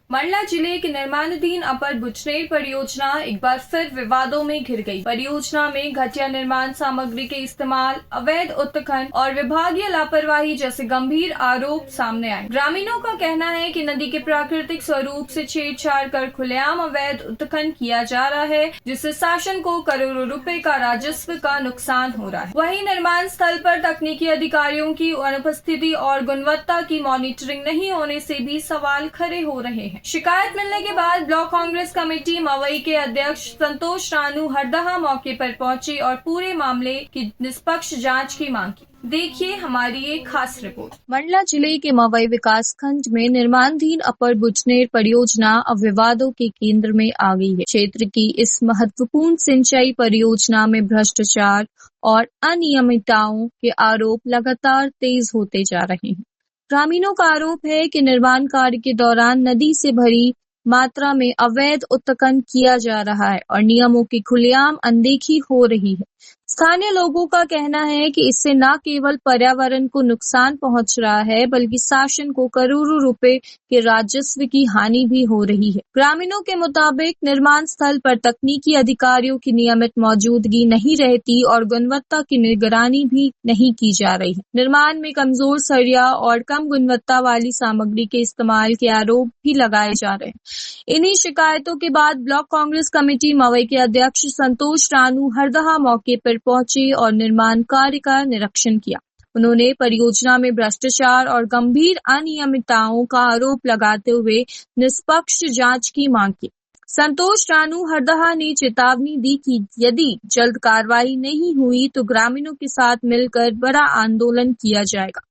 मंडला जिले के निर्माणाधीन अपर बुचनेर परियोजना एक बार फिर विवादों में घिर गई। परियोजना में घटिया निर्माण सामग्री के इस्तेमाल, अवैध उत्खनन और विभागीय लापरवाही जैसे गंभीर आरोप सामने आए। ग्रामीणों का कहना है कि नदी के प्राकृतिक स्वरूप से छेड़छाड़ कर खुलेआम अवैध उत्खनन किया जा रहा है, जिससे शासन को करोड़ों रुपए का राजस्व का नुकसान हो रहा है। वहीं निर्माण स्थल पर तकनीकी अधिकारियों की अनुपस्थिति और गुणवत्ता की मॉनिटरिंग नहीं होने से भी सवाल खड़े हो रहे हैं। शिकायत मिलने के बाद ब्लॉक कांग्रेस कमेटी मवई के अध्यक्ष संतोष रानू हरदहा मौके पर पहुंचे और पूरे मामले की निष्पक्ष जांच की मांग की। देखिए हमारी एक खास रिपोर्ट। मंडला जिले के मवई विकास खंड में निर्माणाधीन अपर बुचनेर परियोजना अब विवादों के केंद्र में आ गई है। क्षेत्र की इस महत्वपूर्ण सिंचाई परियोजना में भ्रष्टाचार और अनियमितताओं के आरोप लगातार तेज होते जा रहे हैं। ग्रामीणों का आरोप है कि निर्माण कार्य के दौरान नदी से भरी मात्रा में अवैध उत्खनन किया जा रहा है और नियमों की खुलेआम अनदेखी हो रही है। स्थानीय लोगों का कहना है कि इससे न केवल पर्यावरण को नुकसान पहुंच रहा है, बल्कि शासन को करोड़ों रुपए के राजस्व की हानि भी हो रही है। ग्रामीणों के मुताबिक निर्माण स्थल पर तकनीकी अधिकारियों की नियमित मौजूदगी नहीं रहती और गुणवत्ता की निगरानी भी नहीं की जा रही है। निर्माण में कमजोर सरिया और कम गुणवत्ता वाली सामग्री के इस्तेमाल के आरोप भी लगाए जा रहे हैं। इन्हीं शिकायतों के बाद ब्लॉक कांग्रेस कमेटी मवई के अध्यक्ष संतोष रानू हरदहा मौके पर पहुंचे और निर्माण कार्य का निरीक्षण किया। उन्होंने परियोजना में भ्रष्टाचार और गंभीर अनियमितताओं का आरोप लगाते हुए निष्पक्ष जांच की मांग की। संतोष रानू हरदहा ने चेतावनी दी कि यदि जल्द कार्रवाई नहीं हुई तो ग्रामीणों के साथ मिलकर बड़ा आंदोलन किया जाएगा।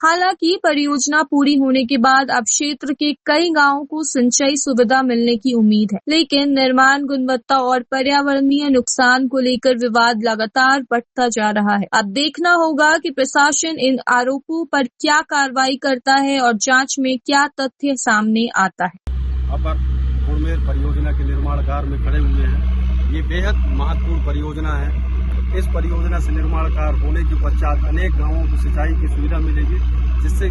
हालांकि परियोजना पूरी होने के बाद अब क्षेत्र के कई गांवों को सिंचाई सुविधा मिलने की उम्मीद है, लेकिन निर्माण गुणवत्ता और पर्यावरणीय नुकसान को लेकर विवाद लगातार बढ़ता जा रहा है। अब देखना होगा कि प्रशासन इन आरोपों पर क्या कार्रवाई करता है और जांच में क्या तथ्य सामने आता है। अपर बुचनेर परियोजना के निर्माण कार्य में खड़े हुए हैं। ये बेहद महत्वपूर्ण परियोजना है। इस परियोजना से निर्माण कार्य होने के पश्चात अनेक गांवों को सिंचाई की सुविधा मिलेगी, जिससे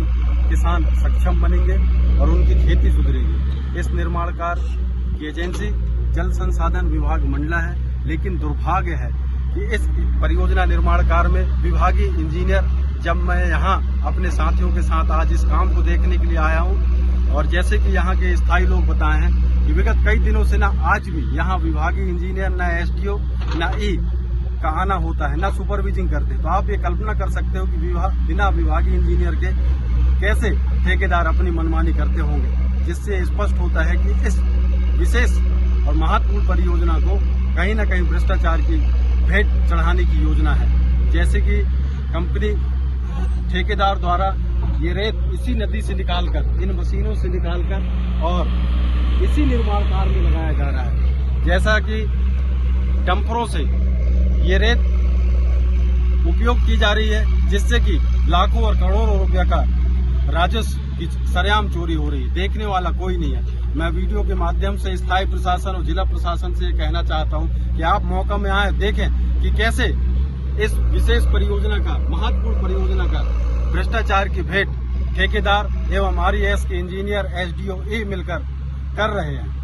किसान सक्षम बनेंगे और उनकी खेती सुधरेगी। इस निर्माण कार्य की एजेंसी जल संसाधन विभाग मंडला है, लेकिन दुर्भाग्य है कि इस परियोजना निर्माण कार्य में विभागीय इंजीनियर, जब मैं यहाँ अपने साथियों के साथ आज इस काम को देखने के लिए आया हूँ, और जैसे कि यहाँ के स्थायी लोग बताए हैं कि विगत कई दिनों से न आज भी यहाँ विभागीय इंजीनियर, न एसडीओ, न ई का आना होता है, न सुपरविजिंग करते। तो आप ये कल्पना कर सकते हो कि बिना विभागीय इंजीनियर के कैसे ठेकेदार अपनी मनमानी करते होंगे, जिससे स्पष्ट होता है कि इस विशेष और महत्वपूर्ण परियोजना को कहीं न कहीं भ्रष्टाचार की भेंट चढ़ाने की योजना है। जैसे कि कंपनी ठेकेदार द्वारा ये रेत इसी नदी से निकालकर, इन मशीनों से निकालकर और इसी निर्माण कार्य में लगाया जा रहा है। जैसा कि डंपरों से ये रेत उपयोग की जा रही है, जिससे कि लाखों और करोड़ों रुपया का राजस्व की सरेआम चोरी हो रही है। देखने वाला कोई नहीं है। मैं वीडियो के माध्यम से स्थायी प्रशासन और जिला प्रशासन से कहना चाहता हूं कि आप मौका में आए, देखें कि कैसे इस विशेष परियोजना का, महत्वपूर्ण परियोजना का भ्रष्टाचार की भेंट ठेकेदार एवं RES के इंजीनियर, SDO मिलकर कर रहे हैं।